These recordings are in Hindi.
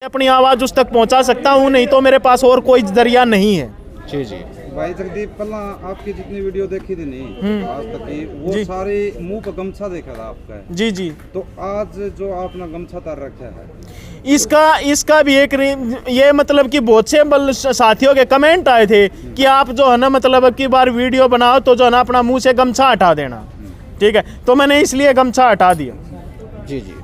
अपनी आवाज उस तक पहुंचा सकता हूं, नहीं तो मेरे पास और कोई जरिया नहीं है। जी जी भाई जगदीप, पहला आपकी जितनी वीडियो देखी थी नहीं आज तक की, वो सारे मुंह पर गमछा देखा था आपका। जी जी। तो आज जो आपने गमछा तार रखा है, इसका भी एक ये मतलब कि बहुत से साथियों के कमेंट आए थे कि आप जो है ना मतलब अब की बार वीडियो बनाओ तो जो है ना अपना मुंह से गमछा हटा देना, ठीक है। तो मैंने इसलिए गमछा हटा दिया। जी जी।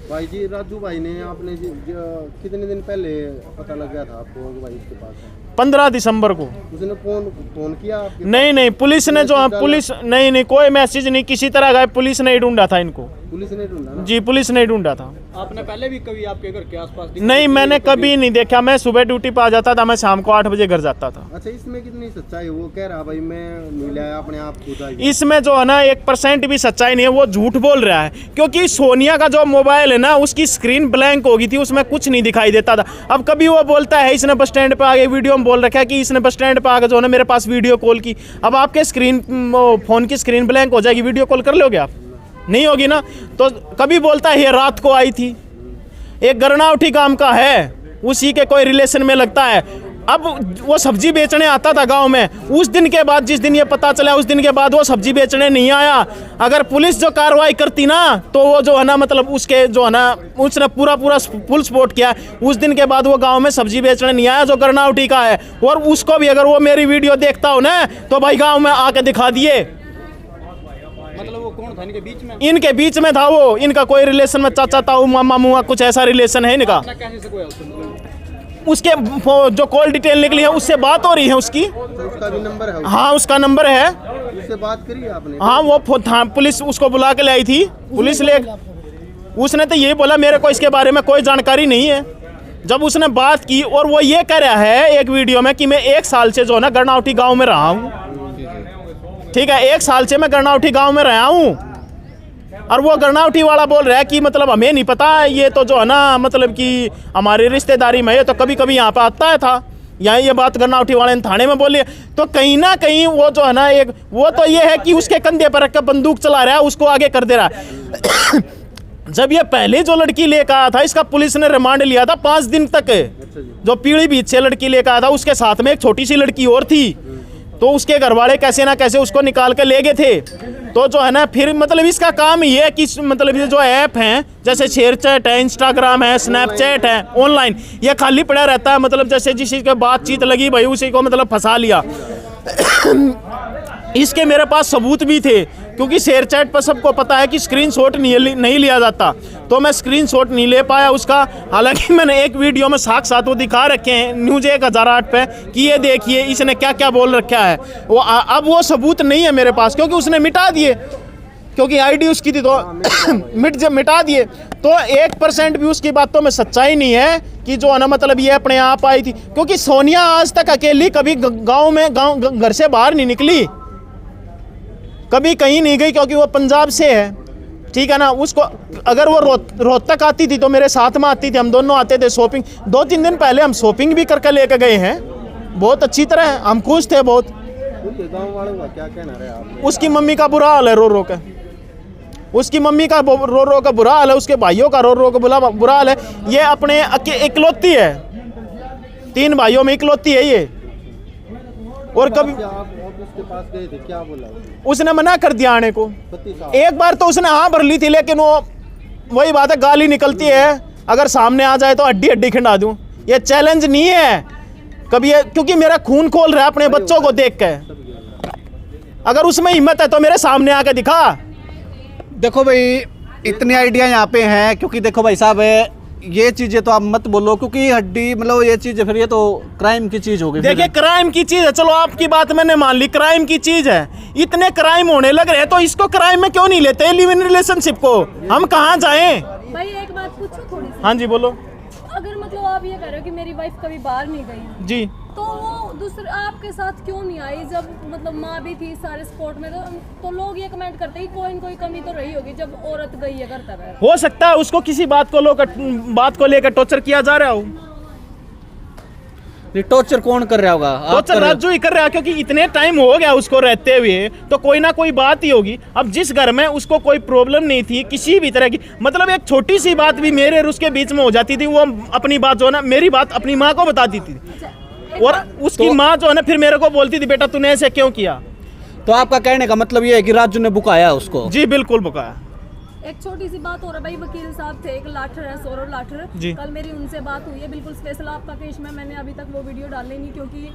भाई जी, राजू भाई ने आपने कितने दिन पहले पता लग गया था आपको कि भाई इसके पास है? 15 दिसंबर को। उसने फोन किया आपके? नहीं, पुलिस ने जो पुलिस नहीं कोई मैसेज नहीं किसी तरह का, पुलिस ने ढूंढा था इनको। पुलिस ने ढूंढा ना? जी, पुलिस ने ढूंढा था। आपने पहले भी कभी आपके घर के आसपास नहीं, मैंने कभी नहीं देखा। मैं सुबह ड्यूटी पे आ जाता था, मैं शाम को 8 बजे घर जाता था। अच्छा, इसमें कितनी सच्चाई? वो कह रहा भाई मैं नहीं लाया, अपने आप खुद आई। इसमें जो है ना 1% भी सच्चाई नहीं है, वो झूठ बोल रहा है। क्योंकि सोनिया का जो मोबाइल है ना, उसकी स्क्रीन ब्लैंक हो गई थी, उसमें कुछ नहीं दिखाई देता था। अब कभी वो बोलता है इसने बस स्टैंड पे आगे वीडियो में बोल रखा है कि इसने बस स्टैंड पे आगे जो है ना मेरे पास वीडियो कॉल की। अब आपके फोन की स्क्रीन ब्लैंक हो जाएगी, वीडियो कॉल कर लोगे आप? नहीं होगी ना। तो कभी बोलता है ये रात को आई थी। एक गरनावठी काम का है, उसी के कोई रिलेशन में लगता है। अब वो सब्जी बेचने आता था गांव में, उस दिन के बाद जिस दिन ये पता चला उस दिन के बाद वो सब्जी बेचने नहीं आया। अगर पुलिस जो कार्रवाई करती ना तो वो जो है ना मतलब उसके जो है ना उसने पूरा फुल सपोर्ट किया। उस दिन के बाद वो गांव में सब्जी बेचने नहीं आया जो गरनावठी का है। और उसको भी अगर वो मेरी वीडियो देखता हो ना तो भाई गाँव में आके दिखा दिए। मतलब वो कौन था इनके बीच में? इनके बीच में था वो, इनका कोई रिलेशन में चाचा ताऊ मामा मुआ कुछ ऐसा रिलेशन है इनका। कैसे से कोई उसके जो कॉल डिटेल निकली है उससे बात हो रही है उसकी। तो उसका भी नंबर है? हाँ, उसका नंबर है। उससे बात करी आपने? हाँ, वो पुलिस उसको बुला के ले आई थी। पुलिस ले उसने तो ये बोला मेरे को इसके बारे में कोई जानकारी नहीं है। जब उसने बात की और वो ये कह रहा है एक वीडियो में कि मैं 1 साल से जो है ना गरनावठी गाँव में रहा हूँ, ठीक है। 1 साल से मैं गरनावठी गाँव में रहा हूँ। और वो गरनावठी वाला बोल रहा है कि मतलब हमें नहीं पता, ये तो जो है ना मतलब कि हमारी रिश्तेदारी में ये तो कभी कभी यहाँ पे आता है था। यहाँ ये बात गरनावठी वाले ने थाने में बोली। तो कहीं ना कहीं वो जो है ना एक वो तो ये है कि उसके कंधे पर रख कर बंदूक चला रहा है, उसको आगे कर दे रहा है। जब ये पहले जो लड़की लेकर आया था, इसका पुलिस ने रिमांड लिया था 5 दिन तक। जो पीलीभीत से लड़की लेकर आया था, उसके साथ में एक छोटी सी लड़की और थी। तो उसके घर वाले कैसे ना कैसे उसको निकाल कर ले गए थे। तो जो है ना फिर मतलब इसका काम ये है कि मतलब ये जो ऐप हैं जैसे शेयरचैट है, इंस्टाग्राम है, स्नैपचैट है, ऑनलाइन ये खाली पड़ा रहता है। मतलब जैसे जिस चीज़ की बातचीत लगी भाई उसी को मतलब फंसा लिया। इसके मेरे पास सबूत भी थे क्योंकि शेयरचैट पर सबको पता है कि स्क्रीनशॉट नहीं लिया जाता। तो मैं स्क्रीनशॉट नहीं ले पाया उसका। हालांकि मैंने एक वीडियो में साथ वो दिखा रखे हैं न्यूज़ 1008 पे कि ये देखिए इसने क्या क्या बोल रखा है। वो अब वो सबूत नहीं है मेरे पास क्योंकि उसने मिटा दिए, क्योंकि आईडी उसकी थी तो मिटा दिए। तो 1% भी उसकी बातों में सच्चाई नहीं है कि जो है ना मतलब ये अपने आप आई थी। क्योंकि सोनिया आज तक अकेली कभी गाँव घर से बाहर नहीं निकली, कभी कहीं नहीं गई क्योंकि वो पंजाब से है, ठीक है ना। उसको अगर वो रोहतक आती थी तो मेरे साथ में आती थी, हम दोनों आते थे शॉपिंग। 2-3 दिन पहले हम शॉपिंग भी करके लेकर गए हैं, बहुत अच्छी तरह। हम खुश थे बहुत। गाँव वालों का क्या कहना है आपने? उसकी मम्मी का बुरा हाल है रो रो के, उसकी मम्मी का रो का बुरा हाल है, उसके भाइयों का रो का बुरा हाल है। ये अपने इकलौती है, 3 भाइयों में इकलौती है ये। और कभी आप उसके पास गए थे, क्या बोला? उसने मना कर दिया आने को। एक बार तो उसने हाँ भर ली थी, लेकिन वो वही बात है गाली निकलती है। अगर सामने आ जाए तो हड्डी खिंडा दूं, ये चैलेंज नहीं है कभी ये, क्योंकि मेरा खून खोल रहा है अपने बच्चों को देख के। अगर उसमें हिम्मत है तो मेरे सामने आके दिखा। देखो भाई, इतनी आइडिया यहाँ पे हैं क्योंकि देखो भाई साहब ये चीजें तो आप मत बोलो क्योंकि हड्डी मतलब ये चीजें फिर ये तो क्राइम की चीज हो गई। देखिए क्राइम की चीज है, चलो आपकी बात मैंने मान ली, क्राइम की चीज है। इतने क्राइम होने लग रहे हैं तो इसको क्राइम में क्यों नहीं लेते लिव इन रिलेशनशिप को? हम कहाँ जाएं? भाई एक बात पूछूं थोड़ी सी? हाँ जी बोलो। अगर मतलब आप ये कह रहे हो कि मेरी वाइफ कभी बाहर नहीं गई जी, तो वो दूसरे आपके साथ क्यों नहीं आई? जब मतलब माँ भी थी सारे स्पोर्ट में, तो लोग ये कमेंट करते हैं कि कोई न कोई कमी तो रही होगी जब औरत गई है घर तक। हो सकता है उसको किसी बात को लेकर टॉर्चर किया जा रहा हो। ये टॉर्चर कौन कर रहा होगा? आप टॉर्चर कर रहे हो? राजू ही कर रहा है, क्योंकि इतने टाइम हो गया उसको रहते हुए, तो कोई ना कोई बात ही होगी। अब जिस घर में उसको कोई प्रॉब्लम नहीं थी किसी भी तरह की, मतलब एक छोटी सी बात भी मेरे और उसके बीच में हो जाती थी, वो अपनी बात जो है ना, मेरी बात अपनी माँ को बताती थी, और उसकी माँ जो है ना फिर मेरे को बोलती थी, बेटा तूने ऐसे क्यों किया। तो आपका कहने का मतलब ये है कि राजू ने बुकाया उसको? जी बिल्कुल बुकाया। एक छोटी सी बात हो रहा है भाई, वकील साहब थे एक लाठर है, सौरभ लाठर, जी। कल मेरी उनसे बात हुई है बिल्कुल स्पेशल आपका केस में। मैंने अभी तक वो वीडियो डाली नहीं, क्योंकि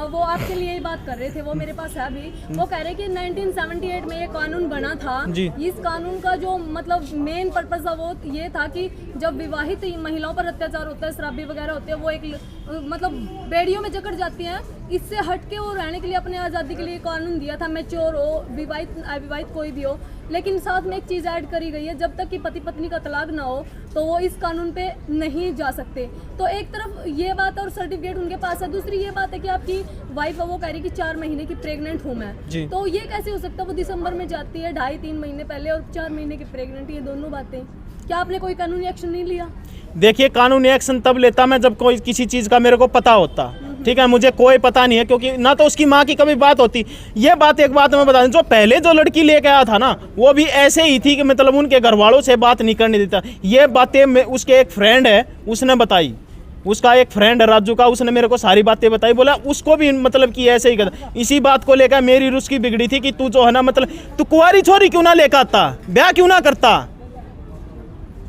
वो आपके लिए ही बात कर रहे थे, वो मेरे पास है अभी। वो कह रहे कि 1978 में ये कानून बना था। इस कानून का जो मतलब मेन पर्पस था वो ये था कि जब विवाहित महिलाओं पर अत्याचार होता है, शराबी वगैरह होते हैं, वो एक मतलब बेड़ियों में जकड़ जाती हैं, इससे हटके वो रहने के लिए अपने आज़ादी के लिए कानून दिया था। मैच्योर हो, विवाहित अविवाहित कोई भी हो, लेकिन साथ में एक चीज़ ऐड करी गई है, जब तक कि पति पत्नी का तलाक ना हो तो वो इस कानून पे नहीं जा सकते। तो एक तरफ ये बात है और सर्टिफिकेट उनके पास है, दूसरी ये बात है कि आपकी वाइफ है वो कह रही कि 4 महीने की प्रेग्नेंट हूँ मैं, तो ये कैसे हो सकता है? वो दिसंबर में जाती है 2.5-3 महीने पहले, और 4 महीने की प्रेग्नेंट, ये दोनों बातें। क्या आपने कोई कानूनी एक्शन नहीं लिया? देखिए कानूनी एक्शन तब लेता मैं जब कोई किसी चीज़ का मेरे को पता होता, ठीक है। मुझे कोई पता नहीं है, क्योंकि ना तो उसकी माँ की कभी बात होती। ये बात एक बात मैं बता दूं, जो पहले जो लड़की लेके आया था ना, वो भी ऐसे ही थी कि मतलब उनके घर वालों से बात नहीं करने देता। ये बातें उसके एक फ्रेंड है उसने बताई, उसका एक फ्रेंड है राजू का, उसने मेरे को सारी बातें बताई, बोला उसको भी मतलब कि ऐसे ही करता। इसी बात को लेकर मेरी रुस्की बिगड़ी थी कि तू जो है ना, मतलब तू कुंवारी छोरी क्यों ना लेकर आता, ब्याह क्यों ना करता।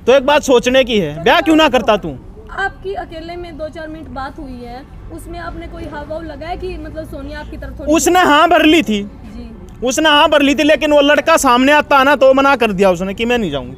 तो एक बात सोचने की है, ब्याह क्यों ना करता तू। आपकी अकेले में 2-4 मिनट बात हुई है, उसमें आपने कोई हाव भाव लगाया कि मतलब सोनिया आपकी तरफ थोड़ी? उसने हाँ भर ली थी जी, उसने हाँ भर ली थी, लेकिन वो लड़का सामने आता ना तो मना कर दिया उसने कि मैं नहीं जाऊंगी।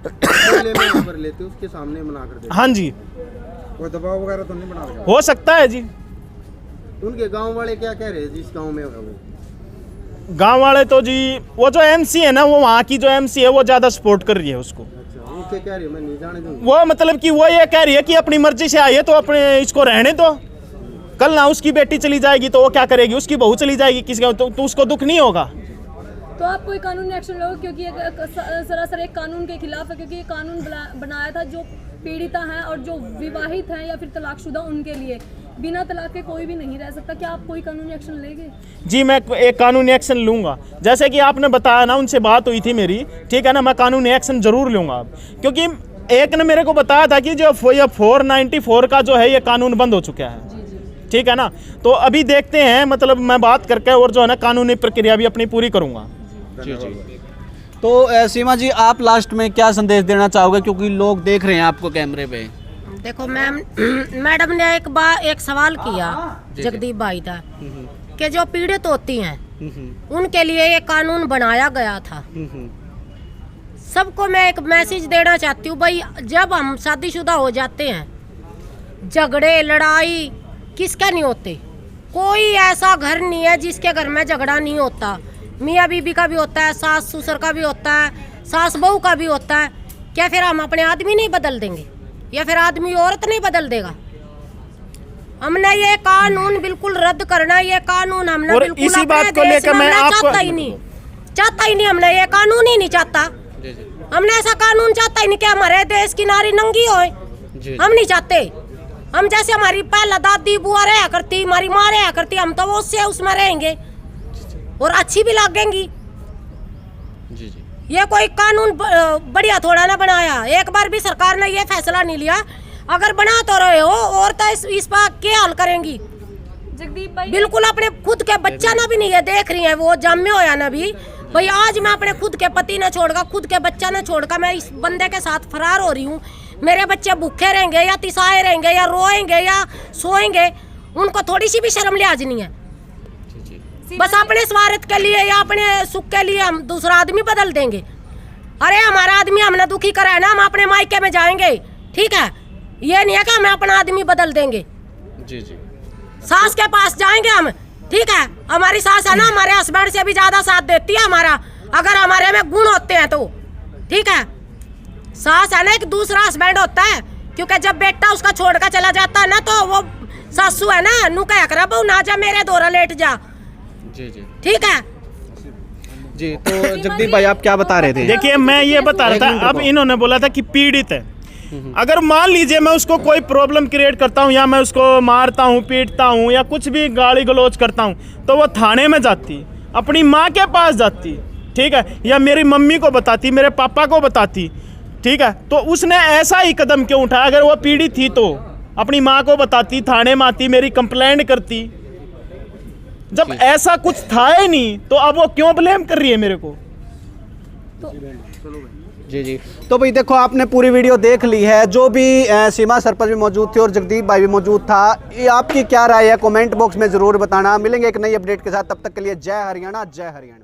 पहले में यहाँ पर लेते उसके सामने मना कर देते। हाँ जी, कोई दबाव वगैरह तो नहीं बना रखा? हो सकता है जी। उनके गांव वाले क्या कह रहे हैं जिस गांव में होगा वो? गांव वाले तो जी, वो जो एमसी है ना, वो वहाँ की जो एमसी है वो ज़्यादा सपोर्ट कर रही है उसको। अच्छा, वो क्या कह रही है? मैं नहीं जाने दूंगी। वो मतलब कि वो ये कह रही है कि अपनी मर्जी से आई है तो अपने इसको रहने दो, कल ना उसकी बेटी चली जाएगी तो वो क्या करेगी, उसकी बहू चली जाएगी किसी तो उसको दुख नहीं होगा। तो आप कोई कानूनी एक्शन लो, क्योंकि सरासर एक कानून के खिलाफ है, क्योंकि ये कानून बनाया था जो पीड़िता हैं और जो विवाहित हैं या फिर तलाकशुदा उनके लिए, बिना तलाक के कोई भी नहीं रह सकता। क्या आप कोई कानूनी एक्शन लेंगे? जी मैं एक कानूनी एक्शन लूँगा, जैसे कि आपने बताया ना, उनसे बात हुई थी मेरी, ठीक है ना, मैं कानूनी एक्शन जरूर लूँगा। क्योंकि एक ने मेरे को बताया था कि जो 494 का जो है ये कानून बंद हो चुका है, ठीक है ना। तो अभी देखते हैं, मतलब मैं बात करके और जो है ना कानूनी प्रक्रिया भी अपनी पूरी करूँगा। तो सीमा जी, आप लास्ट में क्या संदेश देना चाहोगे, क्योंकि लोग देख रहे हैं आपको कैमरे पे? देखो मैडम ने एक सवाल किया जगदीप भाई था कि जो पीड़ित होती हैं उनके लिए ये कानून बनाया गया था। सबको मैं एक मैसेज देना चाहती हूँ भाई, जब हम शादीशुदा हो जाते हैं, झगड़े लड़ाई किसके नहीं होते? कोई ऐसा घर नहीं है जिसके घर में झगड़ा नहीं होता। मियाँ बीबी का भी होता है, सास ससुर का भी होता है, सास बहू का भी होता है। क्या फिर हम अपने आदमी नहीं बदल देंगे, या फिर आदमी औरत नहीं बदल देगा? हमने ये कानून बिल्कुल रद्द करना, ये कानून हमने और बिल्कुल इसी अपने बात को देश लेकर में मैं हमने आपको चाहता ही नहीं, हमने ये कानून ही नहीं चाहता। हमने ऐसा कानून चाहता ही नहीं कि हमारे देश की नारी नंगी होए, हम नहीं चाहते। हम जैसे हमारी पहला दादी बुआ रहा करती, हमारी माँ रहा करती, हम तो वो उसमें रहेंगे और अच्छी भी लगेंगी। ये कोई कानून बढ़िया थोड़ा ना बनाया, एक बार भी सरकार ने ये फैसला नहीं लिया। अगर बना तो रहे हो और तो इस बात क्या हल करेंगी? जगदीप भाई बिल्कुल अपने खुद के बच्चा ना भी नहीं है, देख रही है वो जन्मे होया ना भी भाई, आज मैं अपने खुद के पति ना छोड़कर, खुद के बच्चा ना छोड़कर मैं इस बंदे के साथ फरार हो रही हूँ। मेरे बच्चे भूखे रहेंगे या तिसाए रहेंगे या रोएंगे या सोएंगे, उनको थोड़ी सी भी शर्म लिहाज नहीं है। बस अपने स्वार्थ के लिए या अपने सुख के लिए हम दूसरा आदमी बदल देंगे। अरे हमारा आदमी हमने दुखी करा है ना, हम अपने मायके में जाएंगे, ठीक है? ये नहीं है कि हमें अपना आदमी बदल देंगे। सास के पास जाएंगे हम, ठीक है? हमारी सास है ना, हमारे हस्बैंड से भी ज्यादा साथ देती है हमारा, अगर हमारे में गुण होते हैं तो, ठीक है? सास है ना एक दूसरा हस्बैंड होता है, क्योंकि जब बेटा उसका छोड़कर चला जाता है ना, तो वो सासू है ना, नु कह कर बहू ना जा मेरे दोरा लेट जा, ठीक है जी। तो जगदीप भाई आप क्या बता रहे थे? देखिए मैं ये बता रहा था, अब इन्होंने बोला था कि पीड़ित है, अगर मान लीजिए मैं उसको कोई प्रॉब्लम क्रिएट करता हूँ या मैं उसको मारता हूँ, पीटता हूँ या कुछ भी गाली गलौज करता हूँ, तो वो थाने में जाती, अपनी माँ के पास जाती, ठीक है, या मेरी मम्मी को बताती, मेरे पापा को बताती, ठीक है। तो उसने ऐसा ही कदम क्यों उठाया? अगर वो पीड़ित थी तो अपनी माँ को बताती, थाने में आती, मेरी कंप्लेंट करती। जब ऐसा कुछ था ही नहीं तो अब वो क्यों ब्लेम कर रही है मेरे को? जी जी, तो भाई देखो आपने पूरी वीडियो देख ली है। जो भी सीमा सरपंच भी मौजूद थी और जगदीप भाई भी मौजूद था, ये आपकी क्या राय है कमेंट बॉक्स में ज़रूर बताना। मिलेंगे एक नई अपडेट के साथ, तब तक के लिए जय हरियाणा, जय हरियाणा।